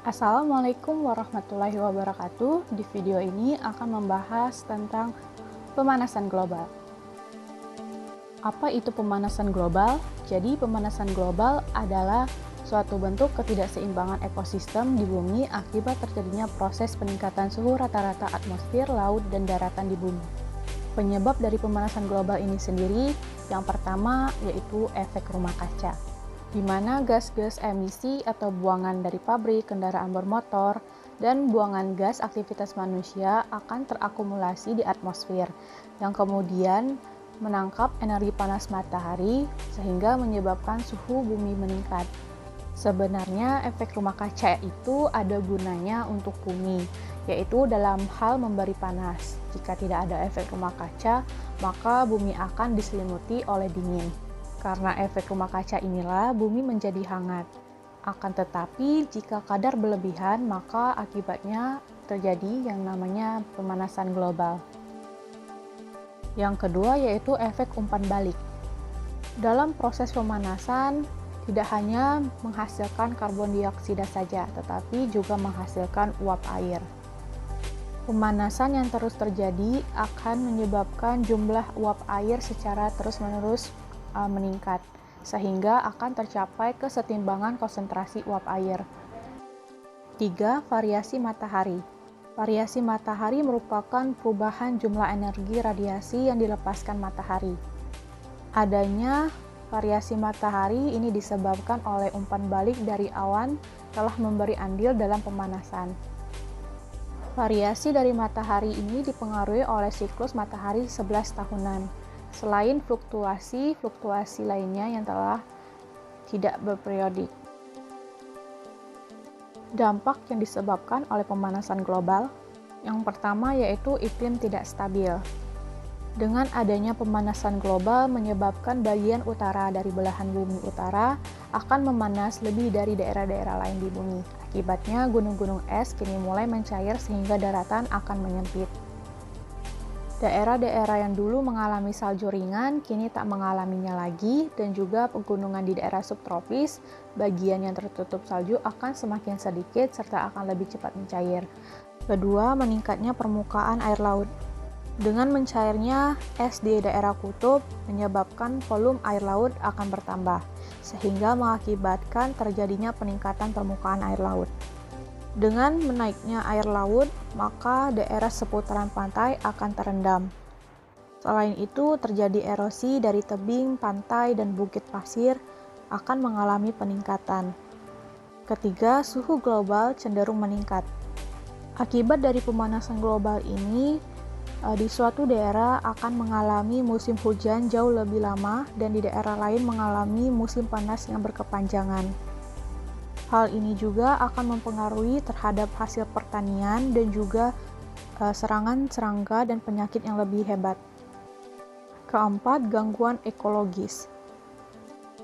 Assalamualaikum warahmatullahi wabarakatuh. Di video ini akan membahas tentang pemanasan global. Apa itu pemanasan global? Jadi, pemanasan global adalah suatu bentuk ketidakseimbangan ekosistem di bumi akibat terjadinya proses peningkatan suhu rata-rata atmosfer, laut, dan daratan di bumi. Penyebab dari pemanasan global ini sendiri, yang pertama yaitu efek rumah kaca, di mana gas-gas emisi atau buangan dari pabrik, kendaraan bermotor, dan buangan gas aktivitas manusia akan terakumulasi di atmosfer, yang kemudian menangkap energi panas matahari sehingga menyebabkan suhu bumi meningkat. Sebenarnya efek rumah kaca itu ada gunanya untuk bumi, yaitu dalam hal memberi panas. Jika tidak ada efek rumah kaca, maka bumi akan diselimuti oleh dingin. Karena efek rumah kaca inilah bumi menjadi hangat. Akan tetapi jika kadar berlebihan, maka akibatnya terjadi yang namanya pemanasan global. Yang kedua yaitu efek umpan balik. Dalam proses pemanasan, tidak hanya menghasilkan karbon dioksida saja, tetapi juga menghasilkan uap air. Pemanasan yang terus terjadi akan menyebabkan jumlah uap air secara terus-menerus meningkat, sehingga akan tercapai kesetimbangan konsentrasi uap air. 3. Variasi matahari. Variasi matahari merupakan perubahan jumlah energi radiasi yang dilepaskan matahari. Adanya variasi matahari ini disebabkan oleh umpan balik dari awan telah memberi andil dalam pemanasan. Variasi dari matahari ini dipengaruhi oleh siklus matahari 11 tahunan. Selain fluktuasi lainnya yang telah tidak berperiodik. Dampak yang disebabkan oleh pemanasan global, yang pertama yaitu iklim tidak stabil. Dengan adanya pemanasan global menyebabkan bagian utara dari belahan bumi utara akan memanas lebih dari daerah-daerah lain di bumi. Akibatnya gunung-gunung es kini mulai mencair sehingga daratan akan menyempit. Daerah-daerah yang dulu mengalami salju ringan kini tak mengalaminya lagi, dan juga pegunungan di daerah subtropis, bagian yang tertutup salju akan semakin sedikit serta akan lebih cepat mencair. Kedua, meningkatnya permukaan air laut. Dengan mencairnya es di daerah kutub menyebabkan volume air laut akan bertambah, sehingga mengakibatkan terjadinya peningkatan permukaan air laut. Dengan menaiknya air laut, maka daerah seputaran pantai akan terendam. Selain itu, terjadi erosi dari tebing, pantai, dan bukit pasir akan mengalami peningkatan. Ketiga, suhu global cenderung meningkat. Akibat dari pemanasan global ini, di suatu daerah akan mengalami musim hujan jauh lebih lama dan di daerah lain mengalami musim panas yang berkepanjangan. Hal ini juga akan mempengaruhi terhadap hasil pertanian dan juga serangan serangga dan penyakit yang lebih hebat. Keempat, gangguan ekologis.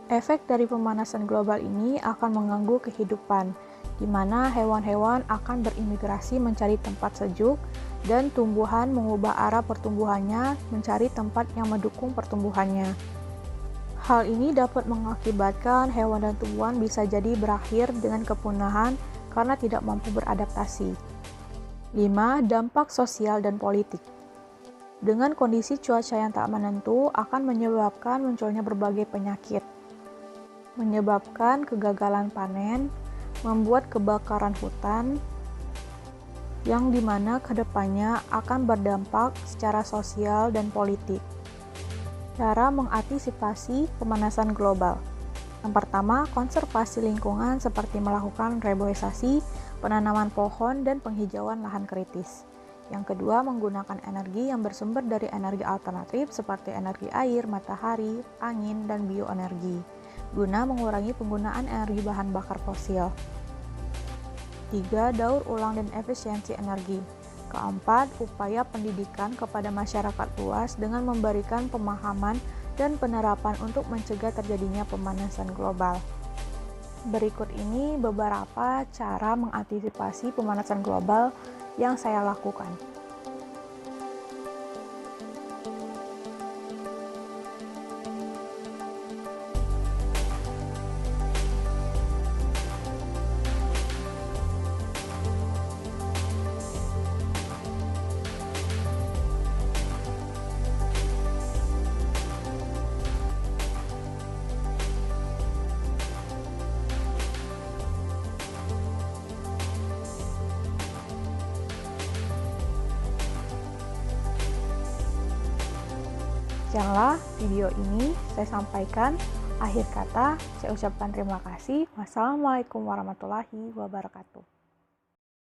Efek dari pemanasan global ini akan mengganggu kehidupan, di mana hewan-hewan akan berimigrasi mencari tempat sejuk dan tumbuhan mengubah arah pertumbuhannya mencari tempat yang mendukung pertumbuhannya. Hal ini dapat mengakibatkan hewan dan tumbuhan bisa jadi berakhir dengan kepunahan karena tidak mampu beradaptasi. 5. Dampak sosial dan politik. Dengan kondisi cuaca yang tak menentu akan menyebabkan munculnya berbagai penyakit, menyebabkan kegagalan panen, membuat kebakaran hutan, yang dimana kedepannya akan berdampak secara sosial dan politik. Cara mengantisipasi pemanasan global. Yang pertama, konservasi lingkungan seperti melakukan reboisasi, penanaman pohon, dan penghijauan lahan kritis. Yang kedua, menggunakan energi yang bersumber dari energi alternatif seperti energi air, matahari, angin, dan bioenergi, guna mengurangi penggunaan energi bahan bakar fosil. 3. Daur ulang dan efisiensi energi. Keempat, upaya pendidikan kepada masyarakat luas dengan memberikan pemahaman dan penerapan untuk mencegah terjadinya pemanasan global. Berikut ini beberapa cara mengantisipasi pemanasan global yang saya lakukan. Demikianlah video ini saya sampaikan. Akhir kata, saya ucapkan terima kasih. Wassalamualaikum warahmatullahi wabarakatuh.